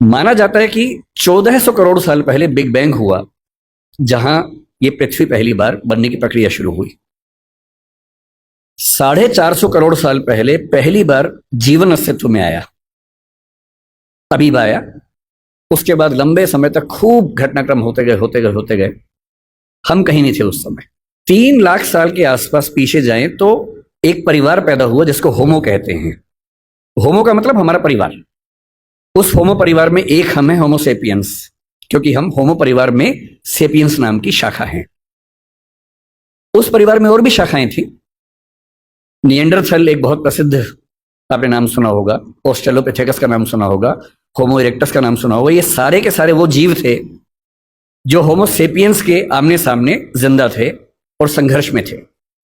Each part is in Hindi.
माना जाता है कि 1400 करोड़ साल पहले बिग बैंग हुआ, जहां ये पृथ्वी पहली बार बनने की प्रक्रिया शुरू हुई। 450 करोड़ साल पहले पहली बार जीवन अस्तित्व में आया, अमीबा आया। उसके बाद लंबे समय तक खूब घटनाक्रम होते गए होते गए होते गए। हम कहीं नहीं थे उस समय। 3 लाख साल के आसपास पीछे जाएं तो एक परिवार पैदा हुआ जिसको होमो कहते हैं। होमो का मतलब हमारा परिवार। उस होमो परिवार में एक हम है, होमो सेपियंस, क्योंकि हम होमो परिवार में सेपियंस नाम की शाखा हैं। उस परिवार में और भी शाखाएं थी। निएंडरथल एक बहुत प्रसिद्ध, आपने नाम सुना होगा। ऑस्ट्रेलोपिथेकस का नाम सुना होगा। होमो इरेक्टस का नाम सुना होगा। ये सारे के सारे वो जीव थे जो होमो सेपियंस के आमने सामने जिंदा थे और संघर्ष में थे।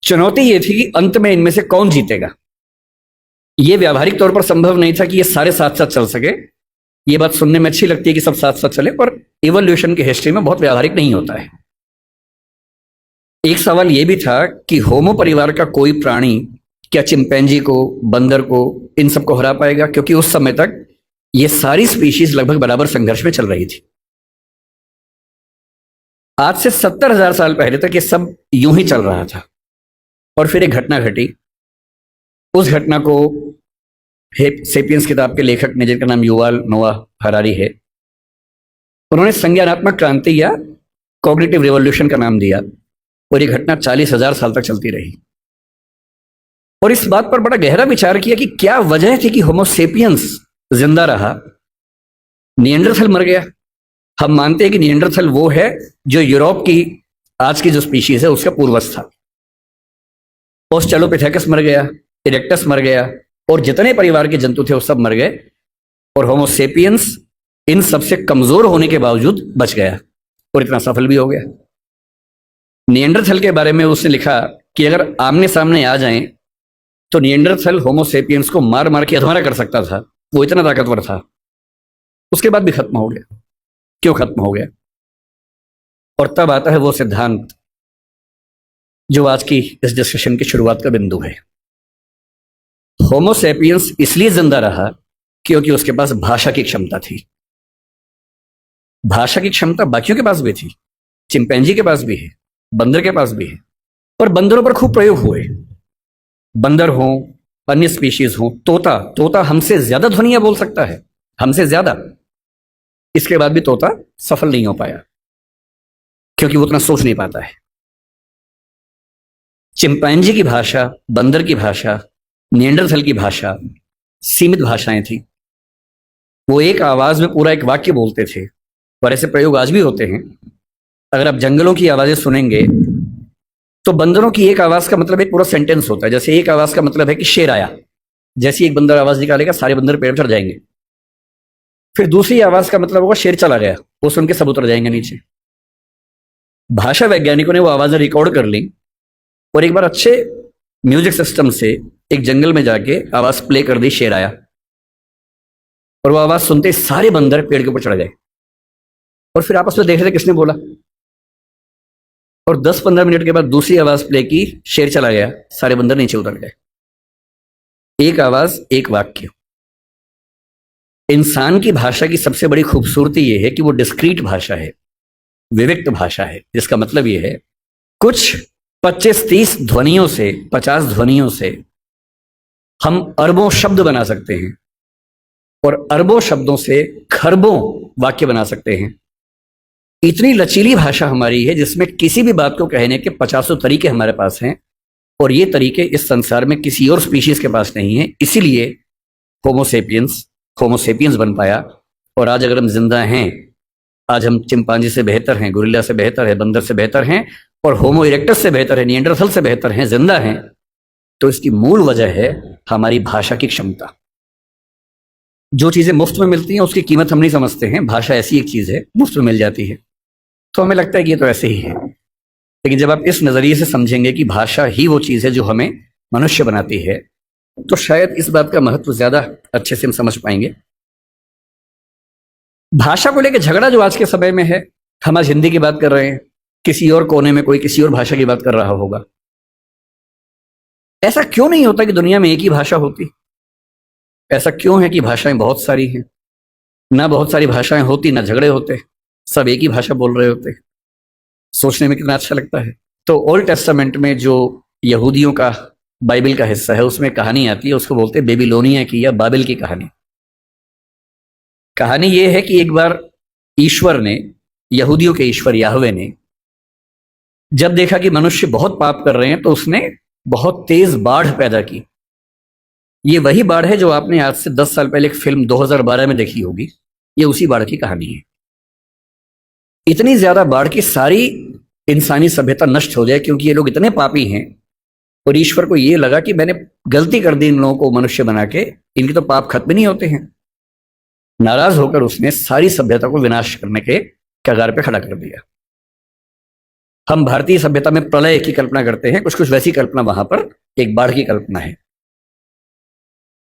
चुनौती ये थी कि अंत में इनमें से कौन जीतेगा। ये व्यावहारिक तौर पर संभव नहीं था कि ये सारे साथ साथ चल सके। ये बात सुनने में अच्छी लगती है कि सब साथ साथ चले, पर इवोल्यूशन की हिस्ट्री में बहुत व्यावहारिक नहीं होता है। एक सवाल यह भी था कि होमो परिवार का कोई प्राणी क्या चिंपैंजी को, बंदर को, इन सबको हरा पाएगा, क्योंकि उस समय तक ये सारी स्पीशीज लगभग बराबर संघर्ष में चल रही थी। आज से 70,000 साल पहले तक ये सब यूं ही चल रहा था, और फिर एक घटना घटी। उस घटना को सेपियंस किताब के लेखक ने, जिनका नाम युवाल नोआ हरारी है, उन्होंने संज्ञानात्मक क्रांति या कॉग्निटिव रिवॉल्यूशन का नाम दिया। और ये घटना 40,000 साल तक चलती रही। और इस बात पर बड़ा गहरा विचार किया कि क्या वजह थी कि होमो सेपियंस जिंदा रहा, निएंडरथल मर गया। हम मानते हैं कि निएंडरथल वो है जो यूरोप की आज की जो स्पीशीज है उसका पूर्वज था। ऑस्ट्रेलोपिथेकस मर गया, इरेक्टस मर गया, और जितने परिवार के जंतु थे वो सब मर गए। और होमो सेपियंस इन सबसे कमजोर होने के बावजूद बच गया और इतना सफल भी हो गया। निएंडरथल के बारे में उसने लिखा कि अगर आमने सामने आ जाएं तो निएंडरथल होमो सेपियंस को मार मार के अधमरा कर सकता था, वो इतना ताकतवर था। उसके बाद भी खत्म हो गया। क्यों खत्म हो गया? और तब आता है वो सिद्धांत जो आज की इस डिस्कशन की शुरुआत का बिंदु है। होमो सेपियंस इसलिए जिंदा रहा क्योंकि उसके पास भाषा की क्षमता थी। भाषा की क्षमता बाकियों के पास भी थी, चिंपैंजी के पास भी है, बंदर के पास भी है, और बंदरों पर खूब प्रयोग हुए। बंदर हो, अन्य स्पीशीज हो, तोता तोता हमसे ज्यादा ध्वनियां बोल सकता है, हमसे ज्यादा। इसके बाद भी तोता सफल नहीं हो पाया क्योंकि वो उतना सोच नहीं पाता है। चिंपैंजी की भाषा, बंदर की भाषा, निएंडरथल की भाषा सीमित भाषाएं थी। वो एक आवाज में पूरा एक वाक्य बोलते थे, और ऐसे प्रयोग आज भी होते हैं। अगर आप जंगलों की आवाजें सुनेंगे तो बंदरों की एक आवाज का मतलब एक पूरा सेंटेंस होता है। जैसे एक आवाज का मतलब है कि शेर आया, जैसे एक बंदर आवाज निकालेगा सारे बंदर पेड़ पर चढ़ जाएंगे। फिर दूसरी आवाज का मतलब होगा शेर चला गया, वो सुन के सब उतर जाएंगे नीचे। भाषा वैज्ञानिकों ने वो आवाजें रिकॉर्ड कर ली और एक बार अच्छे म्यूजिक सिस्टम से एक जंगल में जाके आवाज प्ले कर दी, शेर आया। और वो आवाज सुनते ही सारे बंदर पेड़ के ऊपर चढ़ गए और फिर आपस में देख रहे थे किसने बोला। और 10-15 मिनट के बाद दूसरी आवाज प्ले की, शेर चला गया, सारे बंदर नीचे उतर गए। एक आवाज, एक वाक्य। इंसान की भाषा की सबसे बड़ी खूबसूरती यह है कि वो डिस्क्रीट भाषा है, विविक्त भाषा है, जिसका मतलब यह है कुछ 25-30 ध्वनियों से, 50 ध्वनियों से हम अरबों शब्द बना सकते हैं, और अरबों शब्दों से खरबों वाक्य बना सकते हैं। इतनी लचीली भाषा हमारी है जिसमें किसी भी बात को कहने के 50 तरीके हमारे पास हैं, और ये तरीके इस संसार में किसी और स्पीशीज के पास नहीं है। इसीलिए होमो सेपियंस बन पाया। और आज अगर हम जिंदा हैं, आज हम चिंपांजी से बेहतर हैं, गोरिल्ला से बेहतर है, बंदर से बेहतर हैं, और होमो इरेक्टस से बेहतर है, निएंडरथल से बेहतर हैं, जिंदा हैं, तो इसकी मूल वजह है हमारी भाषा की क्षमता। जो चीजें मुफ्त में मिलती हैं उसकी कीमत हम नहीं समझते हैं। भाषा ऐसी एक चीज है, मुफ्त में मिल जाती है तो हमें लगता है कि ये तो ऐसे ही है। लेकिन जब आप इस नजरिए से समझेंगे कि भाषा ही वो चीज है जो हमें मनुष्य बनाती है, तो शायद इस बात का महत्व ज्यादा अच्छे से हम समझ पाएंगे। भाषा को लेकर झगड़ा जो आज के समय में है, हम आज हिंदी की बात कर रहे हैं, किसी और कोने में कोई किसी और भाषा की बात कर रहा होगा। ऐसा क्यों नहीं होता कि दुनिया में एक ही भाषा होती? ऐसा क्यों है कि भाषाएं बहुत सारी हैं? ना बहुत सारी भाषाएं होती, ना झगड़े होते, सब एक ही भाषा बोल रहे होते। सोचने में कितना अच्छा लगता है। तो ओल्ड टेस्टामेंट में जो यहूदियों का बाइबल का हिस्सा है उसमें कहानी आती है, उसको बोलते हैं बेबीलोनिया की या बाबिल की कहानी। कहानी ये है कि एक बार ईश्वर ने, यहूदियों के ईश्वर याहवे ने, जब देखा कि मनुष्य बहुत पाप कर रहे हैं तो उसने बहुत तेज बाढ़ पैदा की। ये वही बाढ़ है जो आपने आज से 10 साल पहले एक फिल्म 2012 में देखी होगी। ये उसी बाढ़ की कहानी है। इतनी ज्यादा बाढ़ की सारी इंसानी सभ्यता नष्ट हो जाए, क्योंकि ये लोग इतने पापी हैं। और ईश्वर को ये लगा कि मैंने गलती कर दी इन लोगों को मनुष्य बना के, इनके तो पाप खत्म नहीं होते हैं। नाराज होकर उसने सारी सभ्यता को विनाश करने के कगार पे खड़ा कर दिया। हम भारतीय सभ्यता में प्रलय की कल्पना करते हैं, कुछ कुछ वैसी कल्पना वहां पर एक बाढ़ की कल्पना है।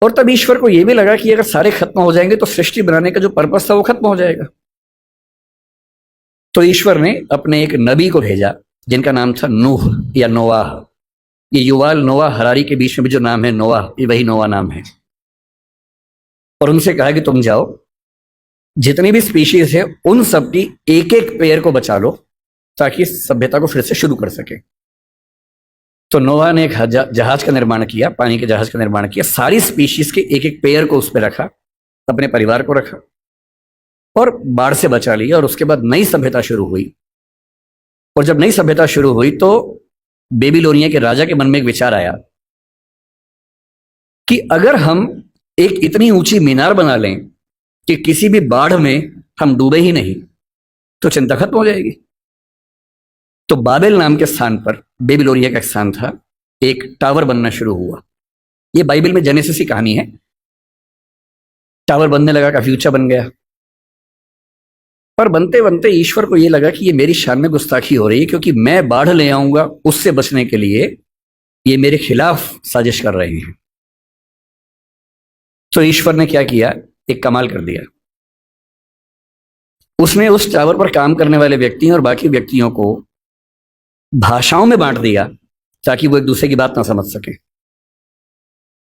और तब ईश्वर को यह भी लगा कि अगर सारे खत्म हो जाएंगे तो सृष्टि बनाने का जो पर्पस था वो खत्म हो जाएगा। तो ईश्वर ने अपने एक नबी को भेजा जिनका नाम था नूह या नोआह। ये युवाल नोआह हरारी के बीच में भी जो नाम है नोआह, ये वही नोआह नाम है। और उनसे कहा कि तुम जाओ, जितनी भी स्पीशीज है उन सब की एक एक पेड़ को बचा लो ताकि सभ्यता को फिर से शुरू कर सके। तो नोआह ने एक जहाज का निर्माण किया, पानी के जहाज का निर्माण किया, सारी स्पीशीज के एक एक पेड़ को उस पर रखा, अपने परिवार को रखा और बाढ़ से बचा लिया। और उसके बाद नई सभ्यता शुरू हुई। और जब नई सभ्यता शुरू हुई तो बेबीलोनिया के राजा के मन में एक विचार आया कि अगर हम एक इतनी ऊंची मीनार बना लें कि किसी भी बाढ़ में हम डूबे ही नहीं तो चिंता खत्म हो जाएगी। तो बाबेल नाम के स्थान पर, बेबीलोनिया का स्थान था, एक टावर बनना शुरू हुआ। यह बाइबल में जेनेसिस की कहानी है। टावर बनने लगा, काफी ऊंचा बन गया। पर बनते बनते ईश्वर को यह लगा कि ये मेरी शान में गुस्ताखी हो रही है, क्योंकि मैं बाढ़ ले आऊंगा उससे बचने के लिए ये मेरे खिलाफ साजिश कर रहे हैं। तो ईश्वर ने क्या किया, एक कमाल कर दिया। उसने उस टावर पर काम करने वाले व्यक्तियों और बाकी व्यक्तियों को भाषाओं में बांट दिया ताकि वो एक दूसरे की बात ना समझ सके।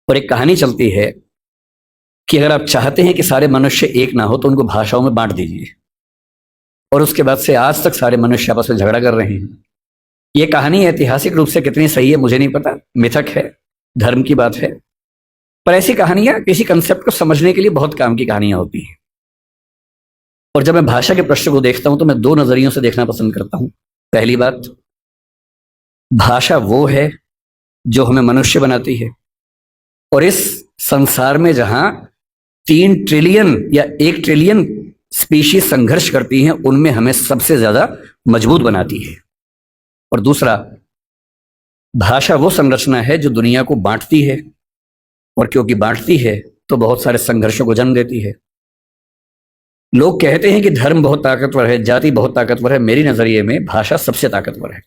और एक कहानी चलती है कि अगर आप चाहते हैं कि सारे मनुष्य एक ना हो तो उनको भाषाओं में बांट दीजिए। और उसके बाद से आज तक सारे मनुष्य आपस में झगड़ा कर रहे हैं। यह कहानी ऐतिहासिक रूप से कितनी सही है मुझे नहीं पता, मिथक है, धर्म की बात है, पर ऐसी कहानियां किसी कंसेप्ट को समझने के लिए बहुत काम की कहानियां होती हैं। और जब मैं भाषा के प्रश्न को देखता हूं तो मैं दो नजरियों से देखना पसंद करता हूं। पहली बात, भाषा वो है जो हमें मनुष्य बनाती है। और इस संसार में जहां 3 ट्रिलियन या 1 ट्रिलियन स्पीशीज संघर्ष करती हैं, उनमें हमें सबसे ज्यादा मजबूत बनाती है। और दूसरा, भाषा वो संरचना है जो दुनिया को बांटती है, और क्योंकि बांटती है तो बहुत सारे संघर्षों को जन्म देती है। लोग कहते हैं कि धर्म बहुत ताकतवर है, जाति बहुत ताकतवर है। मेरी नजरिए में भाषा सबसे ताकतवर है।